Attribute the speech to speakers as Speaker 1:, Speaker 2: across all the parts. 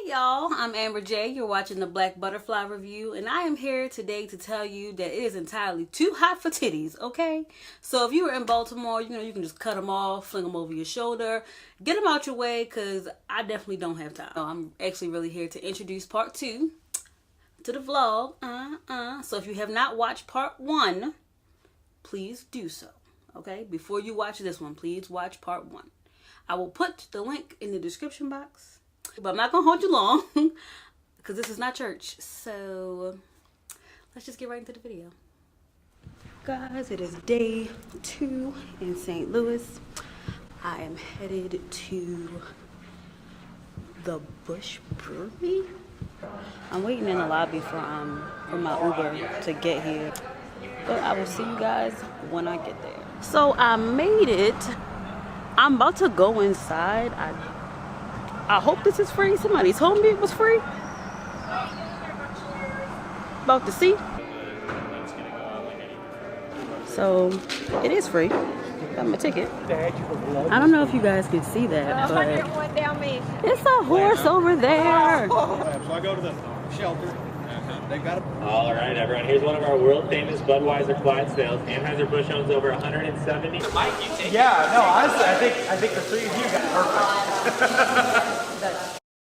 Speaker 1: Y'all, I'm Amber J. You're watching the Black Butterfly Review, and I am here today to tell you that it is entirely too hot for titties, okay? So if you were in Baltimore, you can just cut them off, fling them over your shoulder, get them out your way, because I definitely don't have time. So I'm actually really here to introduce part 2 to the vlog. So if you have not watched part 1, please do so, okay? Before you watch this one, please watch part 1. I will put the link in the description box. But I'm not going to hold you long because this is not church. So let's just get right into the video. Guys, it is day 2 in St. Louis. I am headed to the Busch Brewery. I'm waiting in the lobby for my Uber to get here. But I will see you guys when I get there. So I made it. I'm about to go inside. I hope this is free. Somebody told me it was free. About to see. So it is free. Got my ticket. I don't know if you guys can see that, but it's a horse over there.
Speaker 2: So I go to the shelter. They've got
Speaker 3: All right, everyone. Here's one of our world famous Budweiser Clydesdales. Anheuser-Busch owns over 170.
Speaker 2: Yeah, no, honestly, I think the three of you got perfect.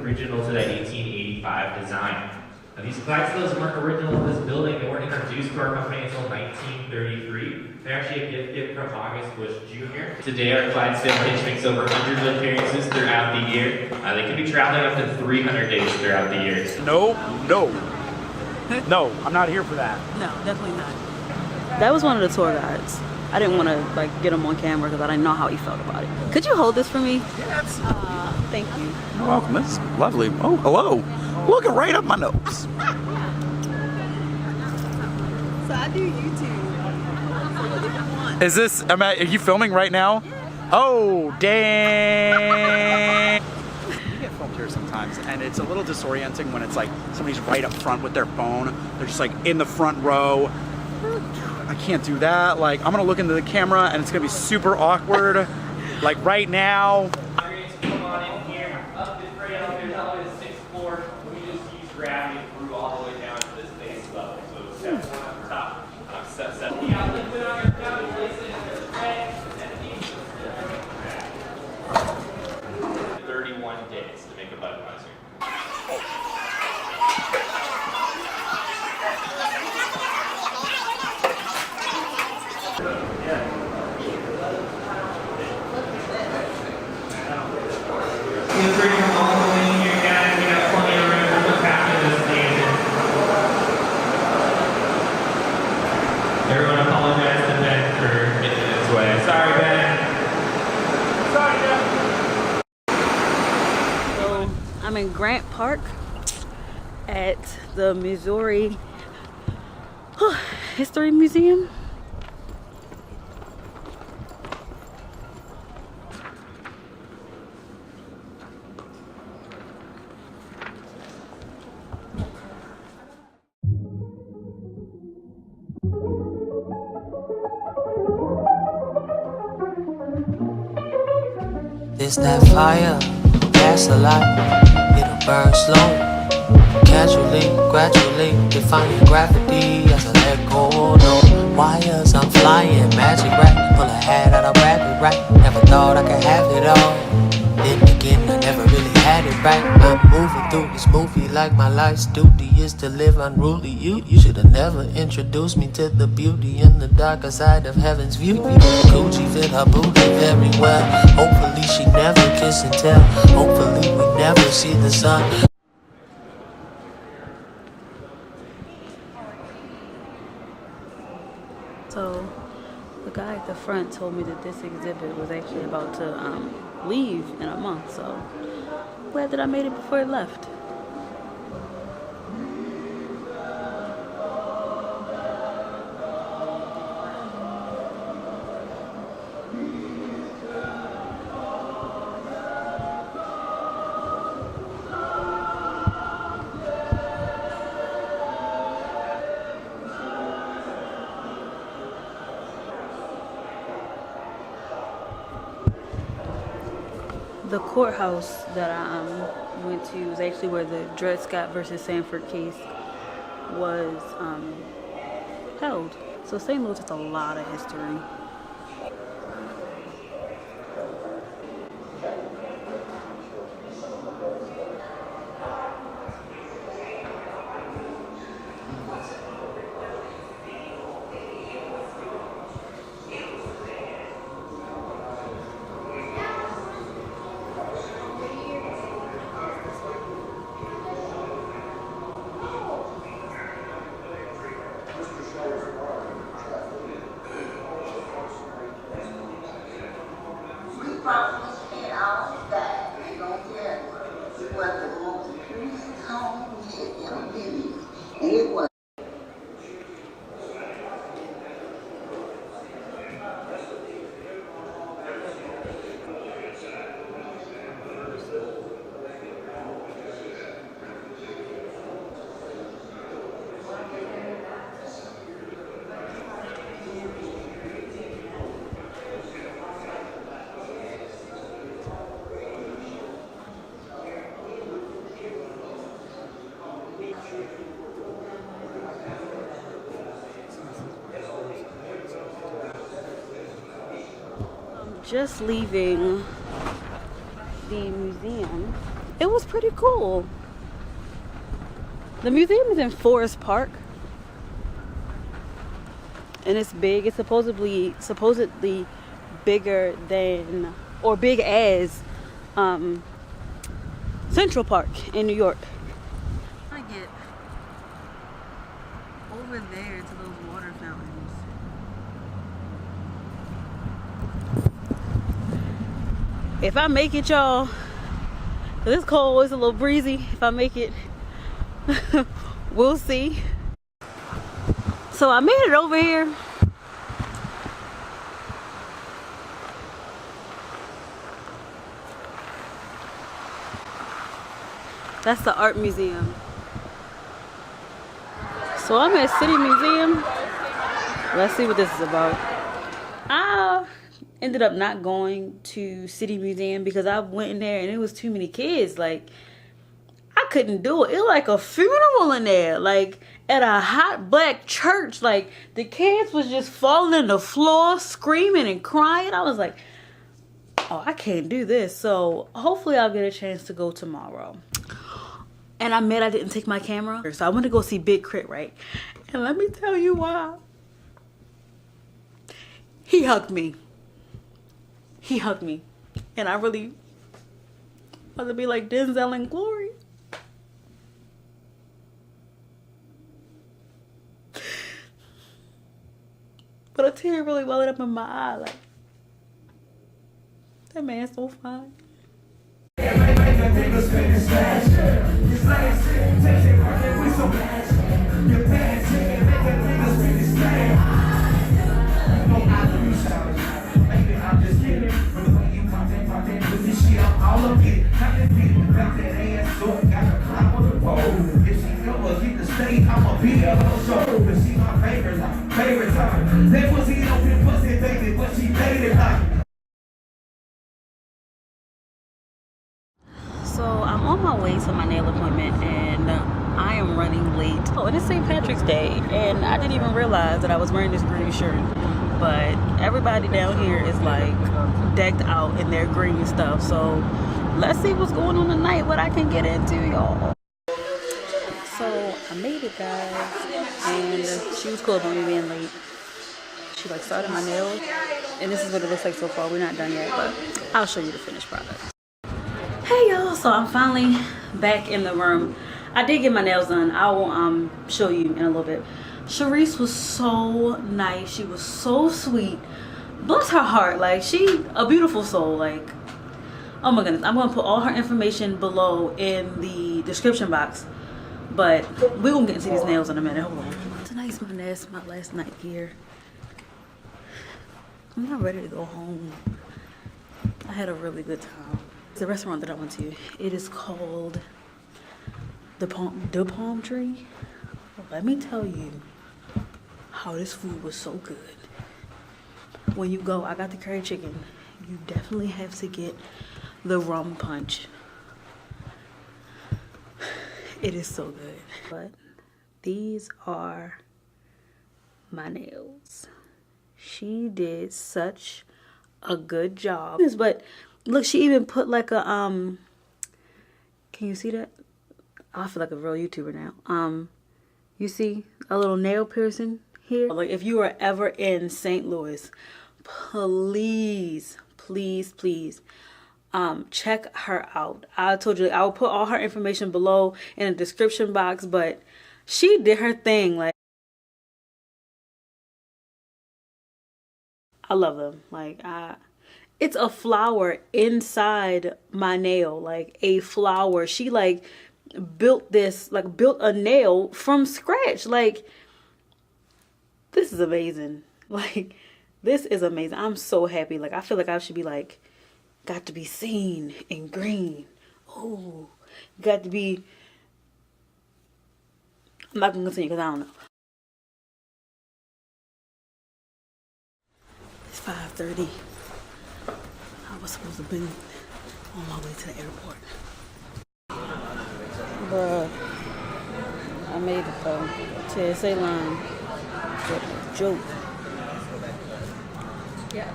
Speaker 3: Original to that 1885 design. Now, these Clydesdales weren't original to this building. They weren't introduced to our company until 1933. They're actually a gift from August Busch Jr. Today, our Clydesdale pitch makes over hundreds of appearances throughout the year. They can be traveling up to 300 days throughout the year.
Speaker 2: No, I'm not here for that.
Speaker 1: No, definitely not. That was one of the tour guides. I didn't want to get him on camera because I didn't know how he felt about it. Could you hold this for me?
Speaker 2: Yes.
Speaker 1: Thank you.
Speaker 2: You're welcome. That's lovely. Oh, hello. Looking right up my nose.
Speaker 1: So I do YouTube.
Speaker 2: Is this? Are you filming right now? Yeah. Oh, dang. We get filmed here sometimes, and it's a little disorienting when it's like somebody's right up front with their phone. They're just like in the front row. I can't do that. Like, I'm gonna look into the camera, and it's gonna be super awkward. Like right now.
Speaker 3: Come on in here. Up this great elevator, elevator 6th floor. We just use gravity through all the way down to this base level. So step 1 up top. Step 7. You got liquid on your down, place it in the tray, and then 31 days to make a Budweiser. Feel free to come all the way in here, guys. We got plenty of room to put back in this station. Everyone apologize to Ben for getting in its way. Sorry, Ben. Sorry, Ben.
Speaker 1: So I'm in Grant Park at the Missouri History Museum.
Speaker 4: It's that fire, gas a lot, it'll burn slow. Casually, gradually, defying gravity as I let go. No wires, I'm flying, magic right, pull a hat out of rabbit right. Never thought I could have it all. Then again, I never really had it right. I'm moving through this movie like my life's duty is to live unruly. You should have never introduced me to the beauty in the darker side of heaven's view. Gucci fit her booty very well. Hopefully she never kiss and tell. Hopefully we never see the sun.
Speaker 1: So the guy at the front told me that this exhibit was actually about to leave in a month. So glad that I made it before it left. The courthouse that I went to is actually where the Dred Scott versus Sanford case was held. So St. Louis has a lot of history. Just leaving the museum. It was pretty cool. The museum is in Forest Park, and it's big. It's supposedly bigger than, or big as, Central Park in New York. I get over there to those water fountains. If I make it, y'all, 'cause it's cold, it's a little breezy. If I make it, we'll see. So I made it over here. That's the art museum. So I'm at City Museum. Let's see what this is about. I ended up not going to City Museum because I went in there and it was too many kids. Like, I couldn't do it. It was like a funeral in there, like at a hot black church. Like, the kids was just falling on the floor, screaming and crying. I was like, oh, I can't do this. So hopefully I'll get a chance to go tomorrow. And I didn't take my camera. So I went to go see Big Crit, right? And let me tell you why. He hugged me. He hugged me. And I really want to be like Denzel and Glory. But a tear really welling up in my eye. Like, that man's so fine. So I'm on my way to my nail appointment and I am running late. Oh, it is St. Patrick's Day and I didn't even realize that I was wearing this green shirt. But everybody down here is like decked out in their green stuff. So let's see what's going on tonight, what I can get into, y'all. So I made it, guys, and she was cool about me being late. She like started my nails, and this is what it looks like so far. We're not done yet, but I'll show you the finished product. Hey y'all, so I'm finally back in the room. I did get my nails done. I will show you in a little bit. Cherise was so nice. She was so sweet. Bless her heart. Like, she a beautiful soul. Like, oh my goodness. I'm gonna put all her information below in the description box. But we're gonna get into these nails in a minute. Hold on. Tonight's my last night here. I'm not ready to go home. I had a really good time. The restaurant that I went to, it is called the Palm Tree. Let me tell you how this food was so good. When you go, I got the curry chicken. You definitely have to get the rum punch. It is so good. But these are my nails. She did such a good job. But look, she even put like a can you see that? I feel like a real YouTuber now. You see a little nail piercing here? Like if you are ever in St. Louis, please check her out. I told you I will put all her information below in the description box, but she did her thing. Like, I love them. Like, it's a flower inside my nail, like a flower. She like built this, like built a nail from scratch. Like, this is amazing. Like, this is amazing. I'm so happy. Like, I feel like I should be like, got to be seen in green. Oh, got to be. I'm not gonna continue because I don't know. It's 5:30. I was supposed to be on my way to the airport. Bruh, I made it though. TSA line. What a joke. Yeah.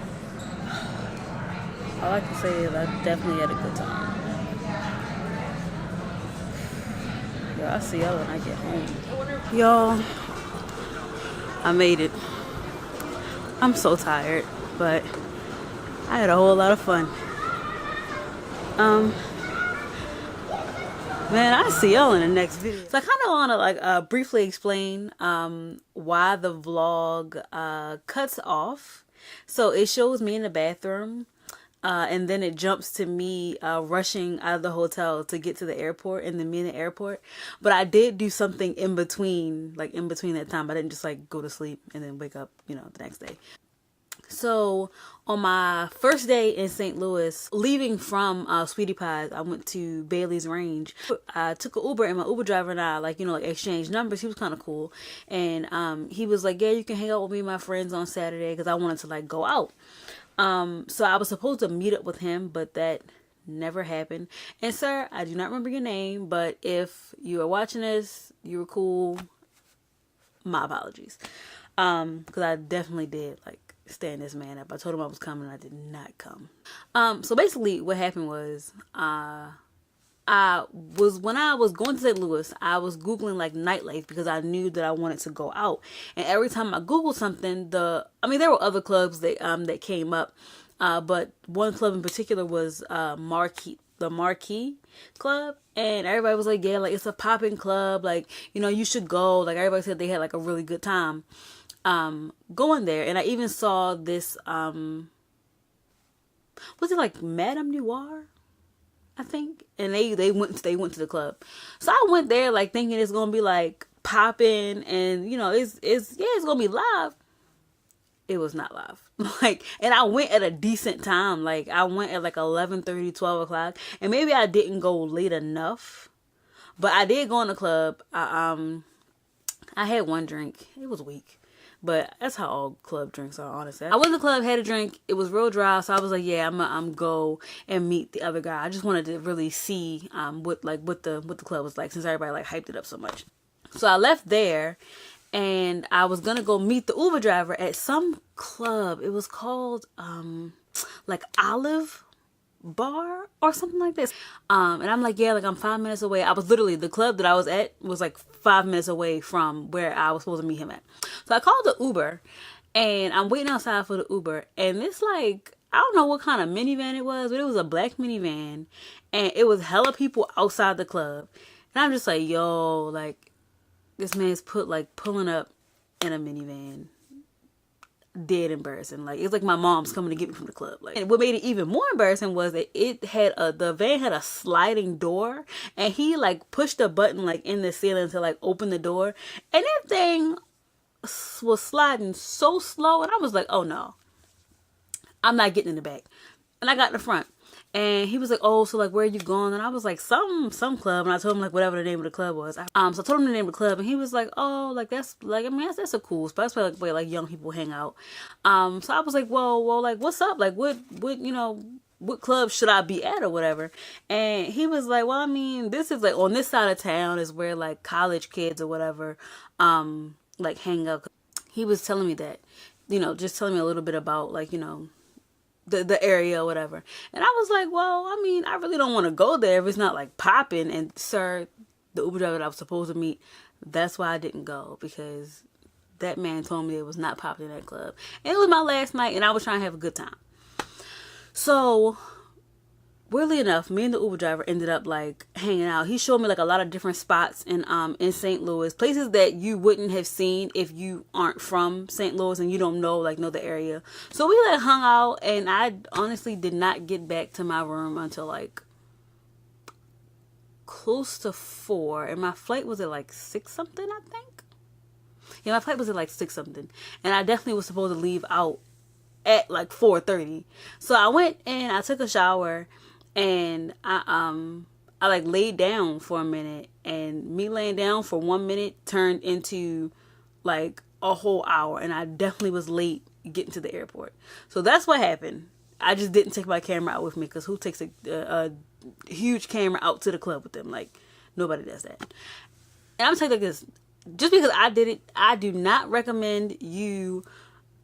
Speaker 1: All I can say is I definitely had a good time. Yo, I'll see y'all when I get home. Y'all, I made it. I'm so tired, but I had a whole lot of fun. Man, I'll see y'all in the next video. So I kind of want to like briefly explain why the vlog cuts off. So it shows me in the bathroom. And then it jumps to me rushing out of the hotel to get to the airport, and then me in the airport. But I did do something in between, like in between that time. I didn't just like go to sleep and then wake up, you know, the next day. So on my first day in St. Louis, leaving from Sweetie Pie's, I went to Bailey's Range. I took an Uber, and my Uber driver and I, like, you know, like exchanged numbers. He was kind of cool. And he was like, yeah, you can hang out with me and my friends on Saturday, because I wanted to like go out. So I was supposed to meet up with him, but that never happened. And sir, I do not remember your name, but if you are watching this, you were cool. My apologies. Because I definitely did like stand this man up. I told him I was coming, and I did not come. So basically what happened was, when I was going to St. Louis, I was Googling like nightlife because I knew that I wanted to go out. And every time I Googled something, there were other clubs that came up. But one club in particular was, the Marquee Club. And everybody was like, yeah, like it's a popping club. Like, you know, you should go. Like everybody said they had like a really good time, going there. And I even saw this, was it like Madame Noir? I think, and they went to the club. So I went there like thinking it's gonna be like popping, and you know it's gonna be live. It was not live. Like, and I went at a decent time. Like I went at like 11:30, 12 o'clock, and maybe I didn't go late enough, but I did go in the club. I had one drink. It was weak. But that's how all club drinks are, honestly. I went to the club, had a drink. It was real dry, so I was like, yeah, I'm go and meet the other guy. I just wanted to really see what the club was like, since everybody like hyped it up so much. So I left there, and I was gonna go meet the Uber driver at some club. It was called like Olive Bar or something like this. And I'm like, yeah, like I'm 5 minutes away. I was literally, the club that I was at was like 5 minutes away from where I was supposed to meet him at. So I called the Uber, and I'm waiting outside for the Uber, and it's like, I don't know what kind of minivan it was, but it was a black minivan, and it was hella people outside the club. And I'm just like, yo, like this man's pulling up in a minivan. Dead embarrassing. Like, it's like my mom's coming to get me from the club. Like, and what made it even more embarrassing was that the van had a sliding door, and he like pushed a button like in the ceiling to like open the door, and that thing was sliding so slow, and I was like, oh no, I'm not getting in the back. And I got in the front, and he was like, oh, so like where are you going? And I was like, some club. And I told him like whatever the name of the club was. So I told him the name of the club, and he was like, oh, like that's like, I mean, that's a cool spot. That's where like young people hang out. So I was like, well, like what's up? Like what you know, what club should I be at or whatever. And he was like, well, I mean, this is like on this side of town is where like college kids or whatever, like hang out. He was telling me that, you know, just telling me a little bit about like, you know, the area or whatever. And I was like, well, I mean, I really don't want to go there if it's not like popping. And sir, the Uber driver that I was supposed to meet, that's why I didn't go, because that man told me it was not popping in that club. And it was my last night and I was trying to have a good time. So weirdly enough, me and the Uber driver ended up like hanging out. He showed me like a lot of different spots in St. Louis, places that you wouldn't have seen if you aren't from St. Louis and you don't know the area. So we like hung out, and I honestly did not get back to my room until like close to 4, and my flight was at like 6 something, I think. Yeah, my flight was at like 6 something, and I definitely was supposed to leave out at like 4:30. So I went and I took a shower. And I like laid down for a minute, and me laying down for 1 minute turned into like a whole hour, and I definitely was late getting to the airport. So that's what happened. I just didn't take my camera out with me, because who takes a huge camera out to the club with them? Like, nobody does that. And I'm saying like this, just because I did it, I do not recommend you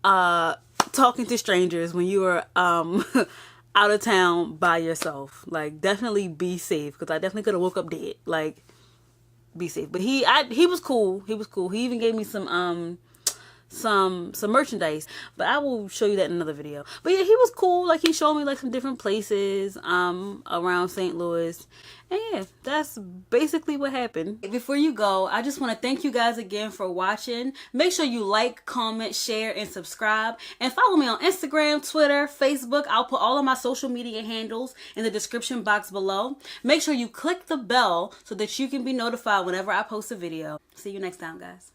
Speaker 1: talking to strangers when you are out of town by yourself. Like, definitely be safe, because I definitely could have woke up dead. Like, be safe. But he was cool. He was cool. He even gave me some merchandise, but I will show you that in another video. But yeah, he was cool. Like, he showed me like some different places around St. Louis. And yeah, that's basically what happened. Before you go, I just want to thank you guys again for watching. Make sure you like, comment, share, and subscribe. And follow me on Instagram, Twitter, Facebook. I'll put all of my social media handles in the description box below. Make sure you click the bell so that you can be notified whenever I post a video. See you next time, guys.